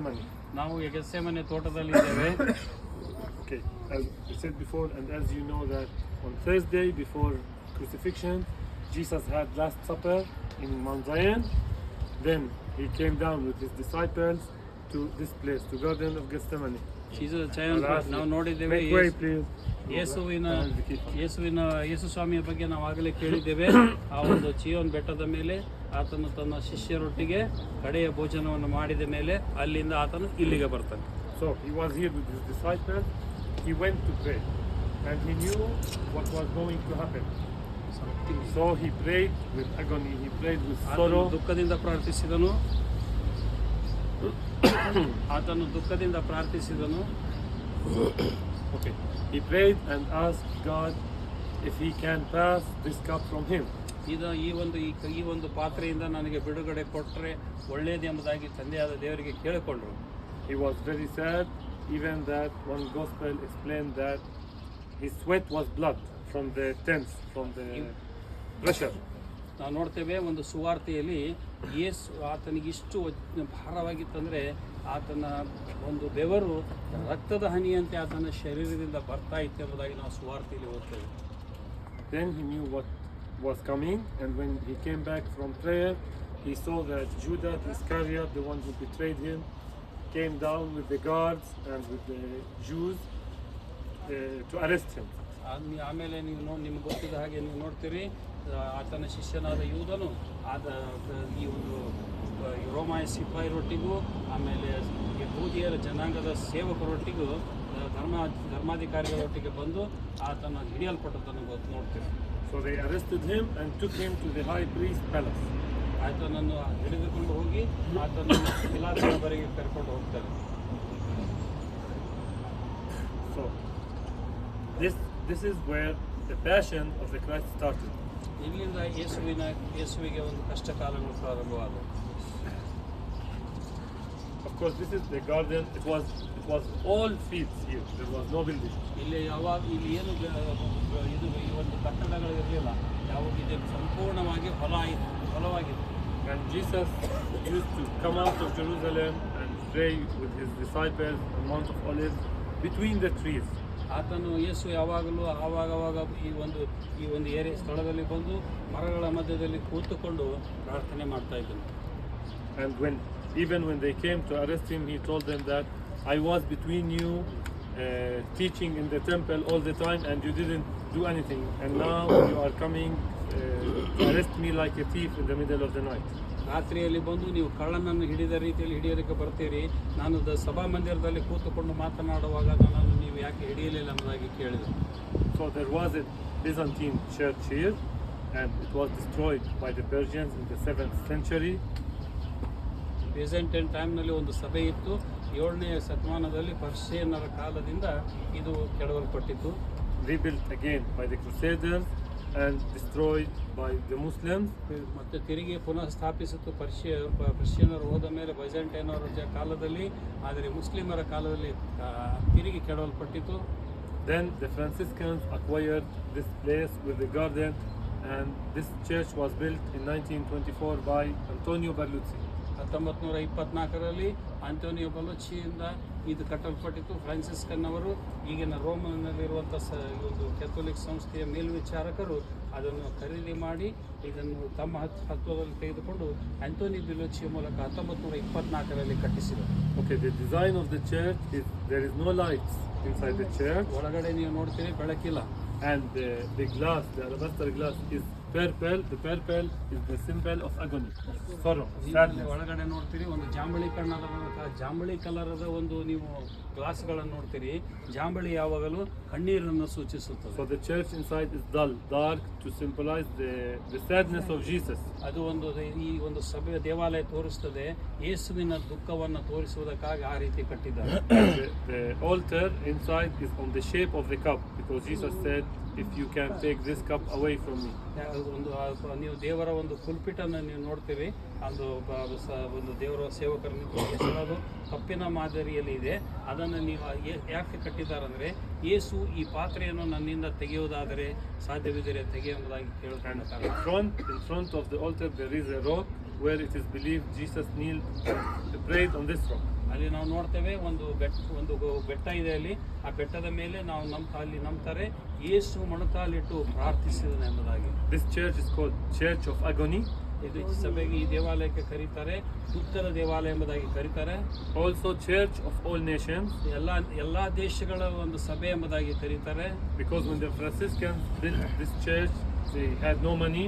ನಾವು Gethsemane ತೋಟದಲ್ಲಿದ್ದೇವೆ. Okay, as I said before, and as you know that on Thursday before crucifixion, Jesus had Last Supper in Mount Zion. Then he came down with his disciples to this place, to Garden of Gethsemane. ನಾವು ನೋಡಿದ್ದೇವೆ. Make way, please. ಯೇಸು ಸ್ವಾಮಿಯ ಬಗ್ಗೆ ನಾವು ಆಗಲೇ ಕೇಳಿದ್ದೇವೆ. ಆ ಒಂದು ಚಿಯೋನ್ ಬೆಟ್ಟದ ಮೇಲೆ ಆತನು ತನ್ನ ಶಿಷ್ಯರೊಟ್ಟಿಗೆ ಕಡೆಯ ಭೋಜನವನ್ನು ಮಾಡಿದ ಮೇಲೆ ಅಲ್ಲಿಂದ ಆತನು ಇಲ್ಲಿಗೆ ಬರ್ತಾನೆ. So he was here with his disciples. He went to pray, and he knew what was going to happen. So he prayed with agony. He prayed with sorrow. ದುಃಖದಿಂದ ಪ್ರಾರ್ಥಿಸಿದನು. ಆತನು ದುಃಖದಿಂದ ಪ್ರಾರ್ಥಿಸಿದನು. Okay. He prayed and asked God if he can pass this cup from him. ಈ ಒಂದು ಪಾತ್ರೆಯಿಂದ ನನಗೆ ಬಿಡುಗಡೆ ಕೊಟ್ಟರೆ ಒಳ್ಳೆಯದೆಂಬುದಾಗಿ ತಂದೆಯಾದ ದೇವರಿಗೆ ಕೇಳಿಕೊಂಡರು. He was very sad, even that one gospel explained that his sweat was blood from the tense, from the pressure. ನಾವು ನೋಡ್ತೇವೆ ಒಂದು ಸುವಾರ್ತೆಯಲ್ಲಿ ಯೇಸು ಆತನಿಗೆ ಇಷ್ಟು ಭಾರವಾಗಿತ್ತಂದರೆ ಆತನ ಒಂದು ಬೆವರು ರಕ್ತದ ಹನಿಯಂತೆ ಆತನ ಶರೀರದಿಂದ ಬರ್ತಾ ಇತ್ತು ಎಂಬುದಾಗಿ ನಾವು ಸುವಾರ್ತೆಯಲ್ಲಿ ಓದ್ತೇವೆ. Then he knew what was coming, and when he came back from prayer, he saw that Judas Iscariot, the one who betrayed him, came down with the guards and with the Jews to arrest him. ಆಮೇಲೆ ನಿಮ್ಗೆ ಗೊತ್ತಿದ್ದ ಹಾಗೆ ನೀವು ನೋಡ್ತೀರಿ, ಆತನ ಶಿಷ್ಯನಾದ ಯೂದನು ಈ ಒಂದು ರೋಮಾಯ ಸಿಪಾಯಿರೊಟ್ಟಿಗೂ ಆಮೇಲೆ ಯಹೂದಿಯರ ಜನಾಂಗದ ಸೇವಕರೊಟ್ಟಿಗೂ ಧರ್ಮಾಧಿಕಾರಿಗಳೊಟ್ಟಿಗೆ ಬಂದು ಆತನ ಹಿಡಿಯಲ್ಪಟ್ಟದನ್ನು ನೋಡ್ತೀವಿ. So they arrested him and took him to the high priest palace. ಆತನನ್ನು ಹಿಡಿದುಕೊಂಡು ಹೋಗಿ ಆತನನ್ನು ಪಿಲಾತನ ಬರೆಗೆ ಕರ್ಕೊಂಡು ಹೋಗ್ತಾರೆ. So this is where the passion of the Christ started. ಇಲ್ಲಿಂದ ಯೇಸುವಿಗೆ ಒಂದು ಕಷ್ಟ ಕಾಲಗಳು ಪ್ರಾರಂಭವಾದವು. Of course, this is the garden. It was all fields here. There was no building. ಇಲ್ಲಿ ಏನು ಈ ಒಂದು ಕಟ್ಟಡಗಳು ಇರಲಿಲ್ಲ. ಇದು ಸಂಪೂರ್ಣವಾಗಿ ಹೊಲವಾಗಿದೆ. And Jesus used to come out of Jerusalem and pray with his disciples on Mount of Olives between the trees. ಆತನು ಯೇಸು ಯಾವಾಗಲೂ ಆವಾಗವಾಗ ಈ ಒಂದು ಸ್ಥಳದಲ್ಲಿ ಬಂದು ಮರಗಳ ಮಧ್ಯದಲ್ಲಿ ಕೂತುಕೊಂಡು ಪ್ರಾರ್ಥನೆ ಮಾಡ್ತಾ ಇದ್ದನು. And even when they came to arrest him, he told them that I was between you teaching in the temple all the time, and you didn't do anything, and now you are coming to arrest me like a thief in the middle of the night. ರಾತ್ರಿಯಲ್ಲಿ ಬಂದು ನೀವು ಕಳ್ಳನನ್ನು ಹಿಡಿದ ರೀತಿಯಲ್ಲಿ ಹಿಡಿಯೋದಕ್ಕೆ ಬರ್ತೀರಿ. ನಾನು ಸಭಾ ಮಂದಿರದಲ್ಲಿ ಕೂತುಕೊಂಡು ಮಾತನಾಡುವಾಗ ನನ್ನನ್ನು ನೀವು ಯಾಕೆ ಹಿಡಿಯಲಿಲ್ಲ ಎಂಬುದಾಗಿ ಕೇಳಿದರು. So there was a Byzantine church here, and it was destroyed by the Persians in the 7th century. byzantine ಟೈಮ್ನಲ್ಲಿ ಒಂದು ಸಭೆ ಇತ್ತು. 7ನೇ ಶತಮಾನದಲ್ಲಿ ಪರ್ಷಿಯನ್ನರ ಕಾಲದಿಂದ ಇದು ಕೆಡವಲ್ಪಟ್ಟಿತ್ತು. Rebuilt again by the Crusaders and destroyed by the Muslims. ಮತ್ತೆ ತಿರುಗಿ ಪುನಃ ಸ್ಥಾಪಿಸಿತು ಪರ್ಷಿಯನ್ನರು ಹೋದ ಮೇಲೆ ಬೈಜಾಂಟೈನರ ಕಾಲದಲ್ಲಿ, ಆದರೆ ಮುಸ್ಲಿಮರ ಕಾಲದಲ್ಲಿ ತಿರುಗಿ ಕೆಡವಲ್ಪಟ್ಟಿತು. Then the Franciscans acquired this place with the garden, and this church was built in 1924 by Antonio Berluzzi. 1924ರಲ್ಲಿ Antonio ಬಲುಚಿಯಿಂದ ಇದು ಕಟ್ಟಲ್ಪಟ್ಟಿತು. ಫ್ರಾನ್ಸಿಸ್ಕನ್ ಅವರು ಈಗಿನ ರೋಮನಲ್ಲಿರುವಂಥ ಒಂದು ಕ್ಯಾಥೋಲಿಕ್ ಸಂಸ್ಥೆಯ ಮೇಲ್ವಿಚಾರಕರು ಅದನ್ನು ಖರೀದಿ ಮಾಡಿ ಇದನ್ನು ತಮ್ಮ ಹತ್ತುವದಲ್ಲಿ ತೆಗೆದುಕೊಂಡು ಆಂಟೋನಿ ಬೆಲುಚಿಯ ಮೂಲಕ 1924ರಲ್ಲಿ ಕಟ್ಟಿಸಿದರು. Okay, the design of the church is there is no lights inside the church. ಒಳಗಡೆ ನೀವು ನೋಡ್ತೀರಿ, ಬೆಳಕಿಲ್ಲ. And the glass, the alabaster glass is purple. The purple is the symbol of agony, sorrow, sadness. ಒಳಗಡೆ ನೋಡ್ತೀರಿ ಒಂದು ಜಾಂಬಳಿ ಕಲರದ ಒಂದು ನೀವು ಗ್ಲಾಸ್ಗಳನ್ನು ನೋಡ್ತೀರಿ. ಜಾಂಬಳಿ ಯಾವಾಗಲೂ ಕಣ್ಣೀರನ್ನು ಸೂಚಿಸುತ್ತದೆ. So the church inside is dull, dark, to symbolize the sadness of Jesus. ಅದು ಈ ಒಂದು ಸಭೆಯ ದೇವಾಲಯ ತೋರಿಸುತ್ತದೆ ಯೇಸುವಿನ ದುಃಖವನ್ನು ತೋರಿಸುವುದಕ್ಕಾಗಿ ಆ ರೀತಿ ಕಟ್ಟಿದ್ದಾರೆ. The altar inside is on the shape of the cup, because Jesus said, if you can take this cup away from me. ನೀವು ದೇವರ ಒಂದು ಪುಲ್ಪಿಟನ್ನು ನೀವು ನೋಡ್ತೀರಿ. ಒಂದು ದೇವರ ಸೇವಕರನ್ನು ಹೆಸರದು ಕಪ್ಪಿನ ಮಾದರಿಯಲ್ಲಿ ಇದೆ. ಅದನ್ನು ನೀವು ಯಾಕೆ ಕಟ್ಟಿದ್ದಾರೆ ಅಂದರೆ, ಯೇಸು ಈ ಪಾತ್ರೆಯನ್ನು ನನ್ನಿಂದ ತೆಗೆಯುವುದಾದರೆ ಸಾಧ್ಯವಿದ್ದರೆ ತೆಗೆ ಎಂಬುದಾಗಿ ಕೇಳ್ತಾರೆ. In front of the altar there is a rock where it is believed Jesus kneeled and prayed on this rock. ಅಲ್ಲಿ ನಾವು ನೋಡ್ತೇವೆ ಒಂದು ಬೆಟ್ಟ ಇದೆ ಅಲ್ಲಿ. ಆ ಬೆಟ್ಟದ ಮೇಲೆ ನಾವು ಅಲ್ಲಿ ನಂಬ್ತಾರೆ ಯೇಸು ಮೊಣಕಾಲಿಟ್ಟು ಪ್ರಾರ್ಥಿಸಿದನು ಎಂಬುದಾಗಿ. This church is called Church of Agony. ಇದು ಸಭೆಗೆ ಈ ದೇವಾಲಯಕ್ಕೆ ಕರೀತಾರೆ ದುಃಖದ ದೇವಾಲಯ ಎಂಬುದಾಗಿ ಕರೀತಾರೆ. Also Church of All Nations. ಎಲ್ಲಾ ದೇಶಗಳ ಒಂದು ಸಭೆ ಎಂಬುದಾಗಿ ಕರೀತಾರೆ. Because when the Franciscans built this church, they had no money,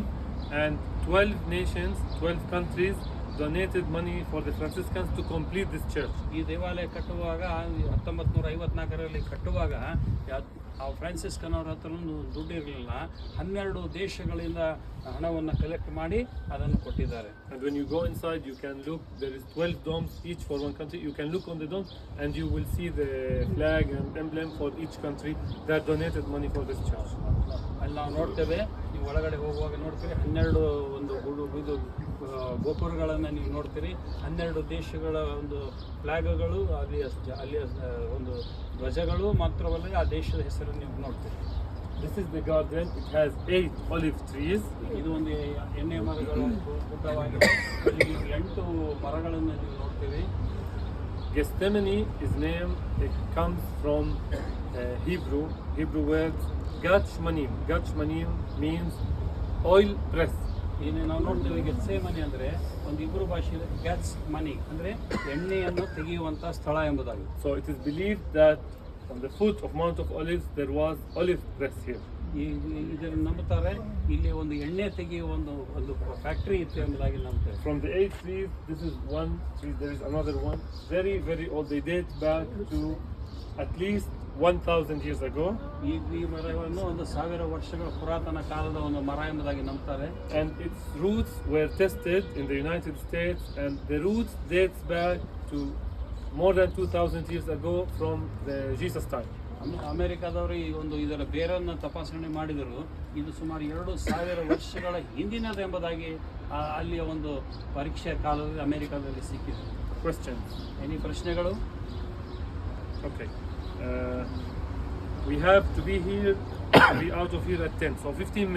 and 12 nations, 12 countries donated money for the Franciscans to complete this church. ಈ ದೇವಾಲಯ ಕಟ್ಟುವಾಗ 1954ರಲ್ಲಿ ಕಟ್ಟುವಾಗ ಫ್ರಾನ್ಸಿಸ್ಕನ್ ಅವರ ಹತ್ರ ದುಡ್ಡು ಇರಲಿಲ್ಲ. 12 ದೇಶಗಳಿಂದ ಹಣವನ್ನು ಕಲೆಕ್ಟ್ ಮಾಡಿ ಅದನ್ನು ಕೊಟ್ಟಿದ್ದಾರೆ. And when you go inside, you can look. There is 12 domes, each for one country. You can look on the domes, and you will see the flag and emblem for each country that donated money for this church. ಅಲ್ಲಿ ನಾವು ನೋಡ್ತೇವೆ, ನೀವು ಒಳಗಡೆ ಹೋಗುವಾಗ ನೋಡ್ತೀರಿ 12 ಒಂದು ಇದು ಗೋಪುರಗಳನ್ನು ನೀವು ನೋಡ್ತೀರಿ. 12 ದೇಶಗಳ ಒಂದು ಫ್ಲಾಗ್ಗಳು ಅಲ್ಲಿಯ ಒಂದು ಧ್ವಜಗಳು ಮಾತ್ರವಲ್ಲ, ಆ ದೇಶದ ಹೆಸರನ್ನು ನೀವು ನೋಡ್ತೀರಿ. This is the garden. It has 8 olive trees. ಇದು ಒಂದು ಎಣ್ಣೆ ಮರಗಳು ಗುಡ್ಡವಾಗಿದೆ. ಅಲ್ಲಿ 8 ಮರಗಳನ್ನು ನೀವು ನೋಡ್ತೀವಿ. Gethsemane is named. It comes from Hebrew words Gachmanim. Gachmanim means oil press. ಇಲ್ಲಿ ನಾವು ನೋಡ್ತೇವೆ ಗೆತ್ಸೇಮನೆ ಅಂದರೆ ಒಂದು ಇಬ್ರು ಭಾಷೆಯಲ್ಲಿ ಗ್ಯಾಟ್ಸ್ ಮನಿ ಅಂದರೆ ಎಣ್ಣೆಯನ್ನು ತೆಗೆಯುವಂಥ ಸ್ಥಳ ಎಂಬುದಾಗಿ. So it is believed that on the foot of Mount of Olives there was olive press here. ಇದನ್ನು ನಂಬುತ್ತಾರೆ, ಇಲ್ಲಿ ಒಂದು ಎಣ್ಣೆ ತೆಗೆಯುವ ಒಂದು ಫ್ಯಾಕ್ಟರಿ ಇತ್ತು ಎಂಬುದಾಗಿ ನಂಬುತ್ತಾರೆ. From the 8 trees, this is one tree, there is another one. Very, very old. They date back to at least 1000 years ago. ಈ ಮರವನ್ನು 1000 ವರ್ಷಗಳ ಪುರಾತನ ಕಾಲದ ಒಂದು ಮರ ಎಂಬುದಾಗಿ ನಂಬುತ್ತಾರೆ. And its roots were tested in the United States, and the roots dates back to more than 2000 years ago from the Jesus time. ಅಮೆರಿಕಾದವರು ಇದರ ಬೇರನ್ನು ತಪಾಸಣೆ ಮಾಡಿದರು. ಇದು ಸುಮಾರು 2000 ವರ್ಷಗಳ ಹಿಂದಿನದು ಎಂಬುದಾಗಿ ಅಲ್ಲಿಯ ಒಂದು ಪರೀಕ್ಷೆ ಕಾಲದಲ್ಲಿ ಅಮೆರಿಕಾದಲ್ಲಿ ಸಿಕ್ಕಿದೆ. Questions? ಎನಿ ಪ್ರಶ್ನೆಗಳು? Okay. We have to be out of here at 10, so 15 minutes.